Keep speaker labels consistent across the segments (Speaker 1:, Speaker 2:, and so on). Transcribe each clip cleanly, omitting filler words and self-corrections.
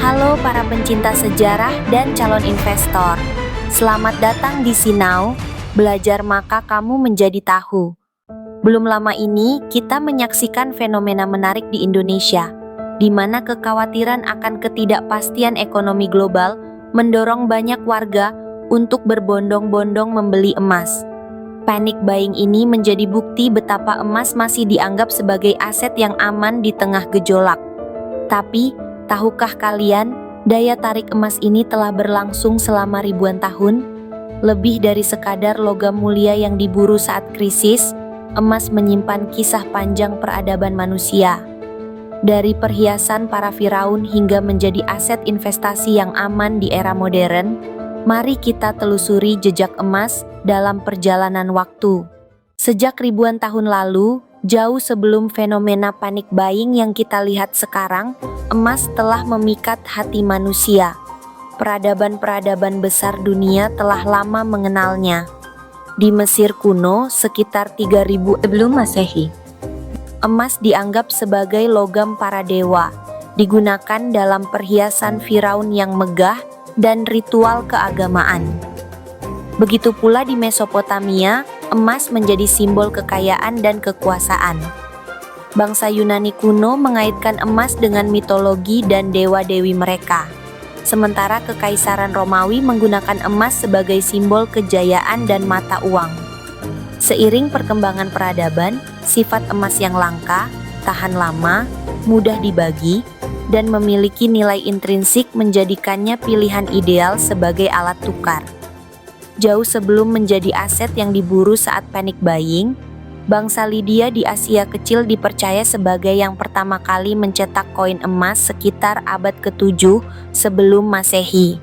Speaker 1: Halo para pencinta sejarah dan calon investor. Selamat datang di Sinau, belajar maka kamu menjadi tahu. Belum lama ini kita menyaksikan fenomena menarik di Indonesia, di mana kekhawatiran akan ketidakpastian ekonomi global mendorong banyak warga untuk berbondong-bondong membeli emas. Panic buying ini menjadi bukti betapa emas masih dianggap sebagai aset yang aman di tengah gejolak. Tapi, tahukah kalian, daya tarik emas ini telah berlangsung selama ribuan tahun? Lebih dari sekadar logam mulia yang diburu saat krisis, emas menyimpan kisah panjang peradaban manusia. Dari perhiasan para firaun hingga menjadi aset investasi yang aman di era modern, mari kita telusuri jejak emas dalam perjalanan waktu. Sejak ribuan tahun lalu, jauh sebelum fenomena panic buying yang kita lihat sekarang, emas telah memikat hati manusia. Peradaban-peradaban besar dunia telah lama mengenalnya. Di Mesir kuno sekitar 3000 sebelum Masehi, emas dianggap sebagai logam para dewa, digunakan dalam perhiasan firaun yang megah dan ritual keagamaan. Begitu pula di Mesopotamia, emas menjadi simbol kekayaan dan kekuasaan. Bangsa Yunani kuno mengaitkan emas dengan mitologi dan dewa-dewi mereka. Sementara Kekaisaran Romawi menggunakan emas sebagai simbol kejayaan dan mata uang. Seiring perkembangan peradaban, sifat emas yang langka, tahan lama, mudah dibagi, dan memiliki nilai intrinsik menjadikannya pilihan ideal sebagai alat tukar. Jauh sebelum menjadi aset yang diburu saat panic buying, bangsa Lydia di Asia Kecil dipercaya sebagai yang pertama kali mencetak koin emas sekitar abad ke-7 sebelum Masehi.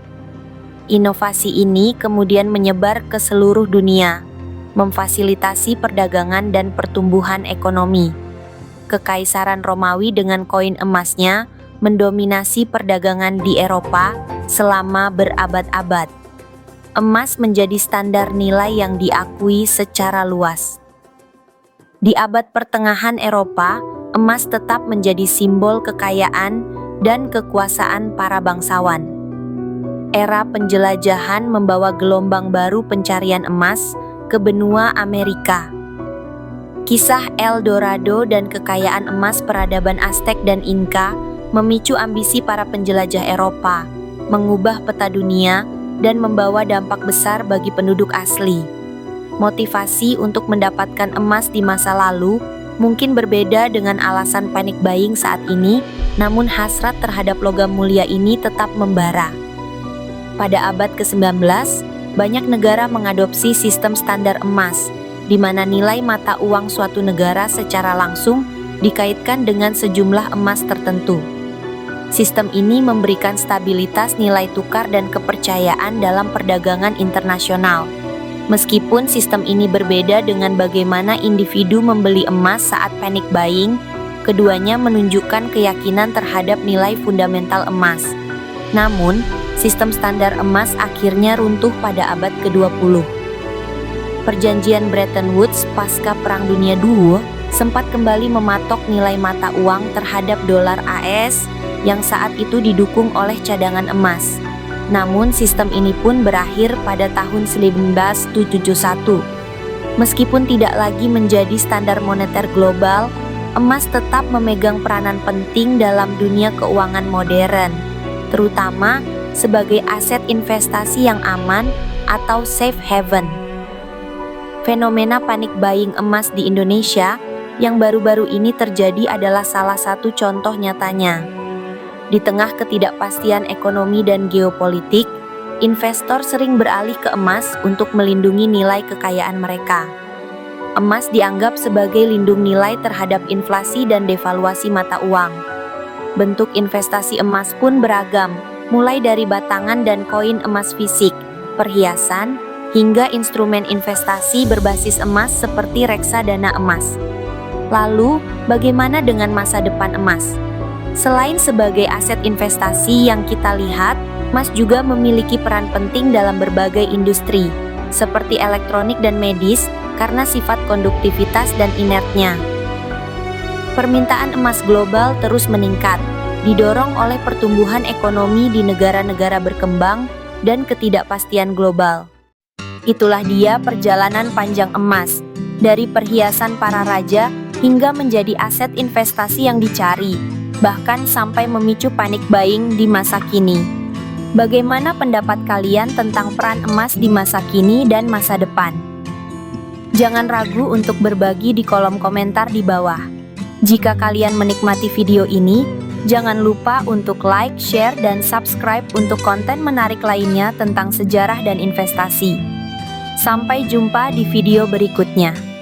Speaker 1: Inovasi ini kemudian menyebar ke seluruh dunia, memfasilitasi perdagangan dan pertumbuhan ekonomi. Kekaisaran Romawi dengan koin emasnya mendominasi perdagangan di Eropa selama berabad-abad. Emas menjadi standar nilai yang diakui secara luas. Di abad pertengahan Eropa, emas tetap menjadi simbol kekayaan dan kekuasaan para bangsawan. Era penjelajahan membawa gelombang baru pencarian emas ke benua Amerika. Kisah El Dorado dan kekayaan emas peradaban Aztec dan Inca memicu ambisi para penjelajah Eropa, mengubah peta dunia, dan membawa dampak besar bagi penduduk asli. Motivasi untuk mendapatkan emas di masa lalu mungkin berbeda dengan alasan panic buying saat ini, namun hasrat terhadap logam mulia ini tetap membara. Pada abad ke-19, banyak negara mengadopsi sistem standar emas, di mana nilai mata uang suatu negara secara langsung dikaitkan dengan sejumlah emas tertentu. Sistem ini memberikan stabilitas nilai tukar dan kepercayaan dalam perdagangan internasional. Meskipun sistem ini berbeda dengan bagaimana individu membeli emas saat panic buying, keduanya menunjukkan keyakinan terhadap nilai fundamental emas. Namun, sistem standar emas akhirnya runtuh pada abad ke-20. Perjanjian Bretton Woods pasca Perang Dunia II sempat kembali mematok nilai mata uang terhadap dolar AS yang saat itu didukung oleh cadangan emas. Namun sistem ini pun berakhir pada tahun 1971. Meskipun tidak lagi menjadi standar moneter global, emas tetap memegang peranan penting dalam dunia keuangan modern, terutama sebagai aset investasi yang aman atau safe haven. Fenomena panic buying emas di Indonesia yang baru-baru ini terjadi adalah salah satu contoh nyatanya. Di tengah ketidakpastian ekonomi dan geopolitik, investor sering beralih ke emas untuk melindungi nilai kekayaan mereka. Emas dianggap sebagai lindung nilai terhadap inflasi dan devaluasi mata uang. Bentuk investasi emas pun beragam, mulai dari batangan dan koin emas fisik, perhiasan, hingga instrumen investasi berbasis emas seperti reksadana emas. Lalu, bagaimana dengan masa depan emas? Selain sebagai aset investasi yang kita lihat, emas juga memiliki peran penting dalam berbagai industri, seperti elektronik dan medis, karena sifat konduktivitas dan inertnya. Permintaan emas global terus meningkat, didorong oleh pertumbuhan ekonomi di negara-negara berkembang dan ketidakpastian global. Itulah dia perjalanan panjang emas, dari perhiasan para raja hingga menjadi aset investasi yang dicari, bahkan sampai memicu panik buying di masa kini. Bagaimana pendapat kalian tentang peran emas di masa kini dan masa depan? Jangan ragu untuk berbagi di kolom komentar di bawah. Jika kalian menikmati video ini, jangan lupa untuk like, share, dan subscribe untuk konten menarik lainnya tentang sejarah dan investasi. Sampai jumpa di video berikutnya.